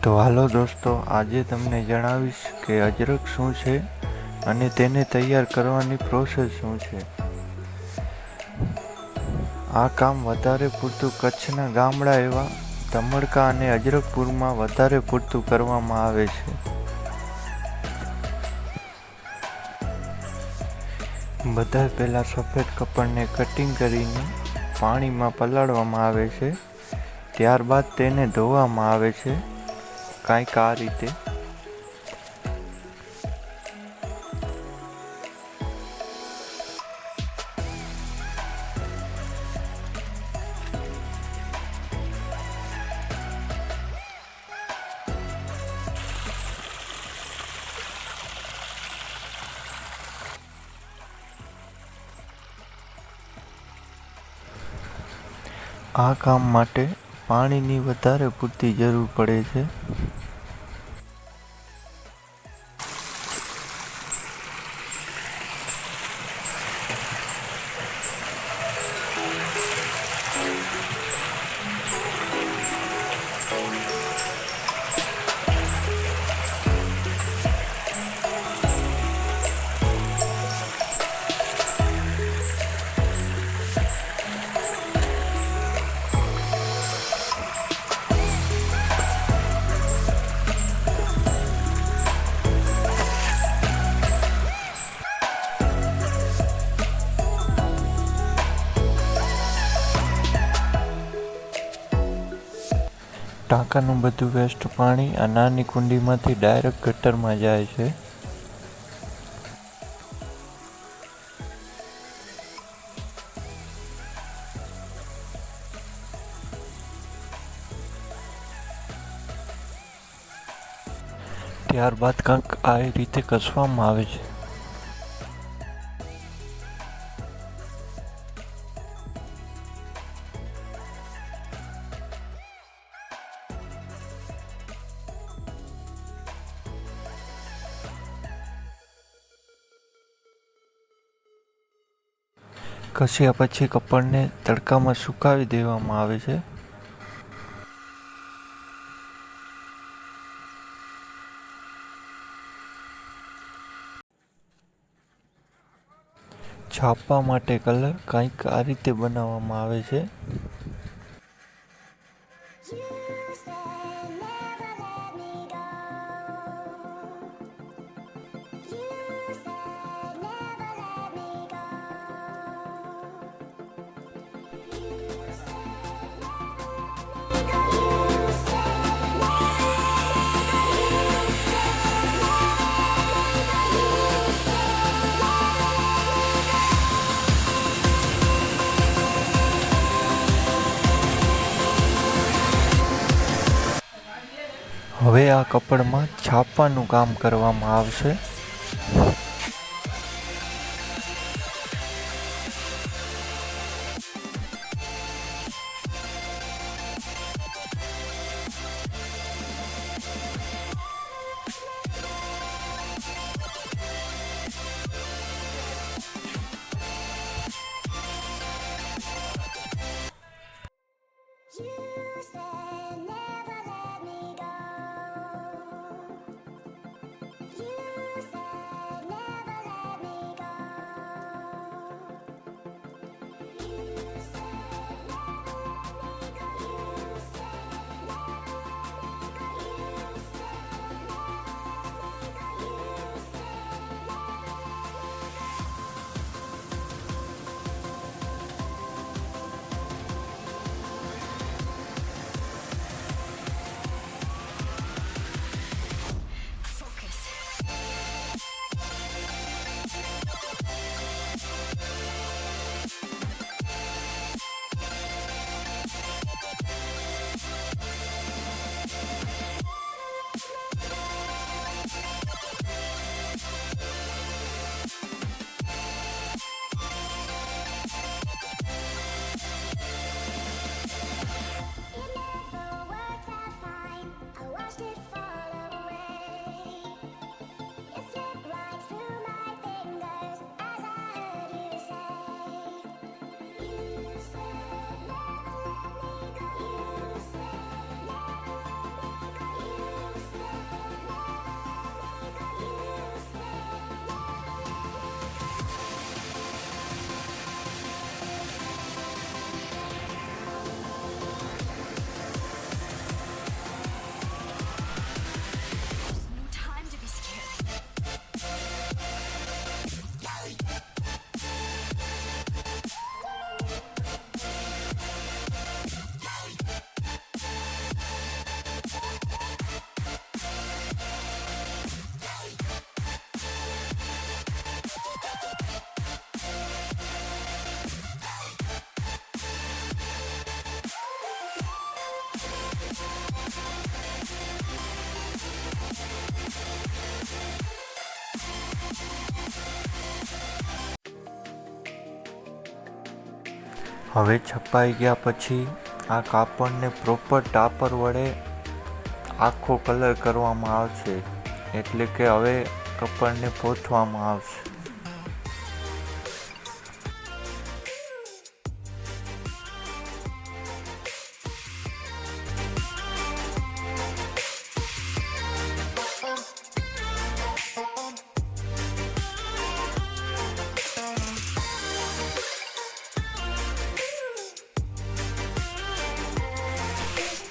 તો હાલો દોસ્તો, આજે તમને જણાવીશ કે અજરક શું છે અને તેને તૈયાર કરવાની પ્રોસેસ શું છે. આ કામ વધારે પૂરતું કચ્છના ગામડા એવા ધમડકા અને અજરકપુરમાં વધારે પૂરતું કરવામાં આવે છે. બધા પહેલાં સફેદ કપડને કટિંગ કરીને પાણીમાં પલાળવામાં આવે છે. ત્યારબાદ તેને ધોવામાં આવે છે, કાંઈક આ રીતે. આ કામ માટે પાણીની વધારે પૂરતી જરૂર પડે છે. ટાંકાનું બધું વેસ્ટ પાણી આ નાની કુંડીમાંથી ડાયરેક્ટ ગટરમાં જાય છે. ત્યારબાદ કંઈક આ રીતે કસવામાં આવે છે. કસ્યા પછી કપડને તડકામાં સુકાવી દેવામાં આવે છે. છાપવા માટે કલર કંઈક આ રીતે બનાવવામાં આવે છે. હવે આ કપડમાં છાપવાનું કામ કરવામાં આવશે. હવે છપાઈ ગયા પછી આ કાપડને પ્રોપર ટાપર વડે આખો કલર કરવામાં આવશે, એટલે કે હવે કાપડને પોંછવામાં આવશે.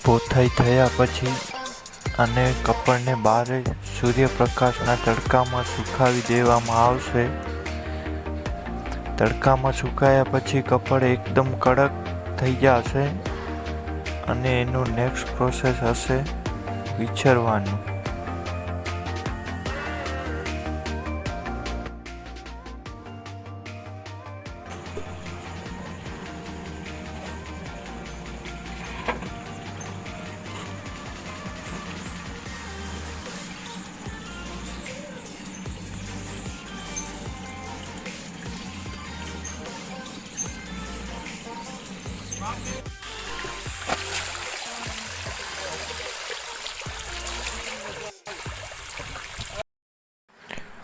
પોથાઈ થયા પછી અને કાપડને બહાર સૂર્યપ્રકાશના તડકામાં સુકાવી દેવામાં આવશે. તડકામાં સુકાયા પછી કાપડ એકદમ કડક થઈ જશે અને એનું નેક્સ્ટ પ્રોસેસ હશે વિછરવાનું.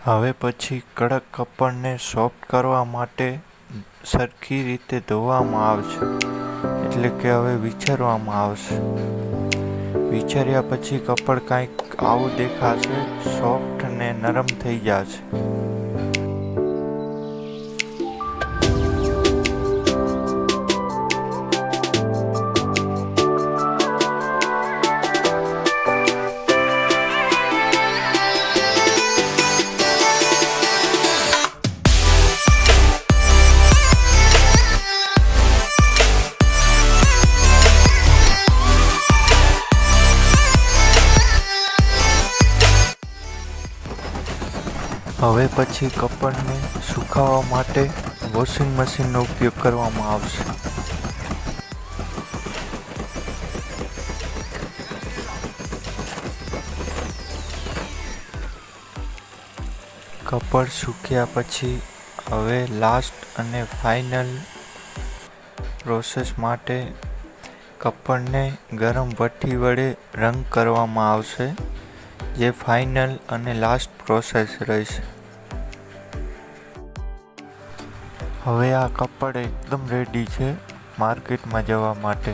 હવે પછી કડક કાપડને સોફ્ટ કરવા માટે સરખી રીતે ધોવામાં આવશે, એટલે કે હવે વિછરવામાં આવશે. વિછર્યા પછી કાપડ કંઈક આવું દેખાશે, સોફ્ટ ને નરમ થઈ જશે. હવે પછી કાપડને સુકાવવા માટે વોશિંગ મશીનનો ઉપયોગ કરવામાં આવશે. કાપડ સૂક્યા પછી હવે લાસ્ટ અને ફાઇનલ પ્રોસેસ માટે કાપડને ગરમ ભઠ્ઠી વડે રંગ કરવામાં આવશે, જે ફાઇનલ અને લાસ્ટ પ્રોસેસ રહેશે. હવે આ કાપડ એકદમ રેડી છે માર્કેટમાં જવા માટે.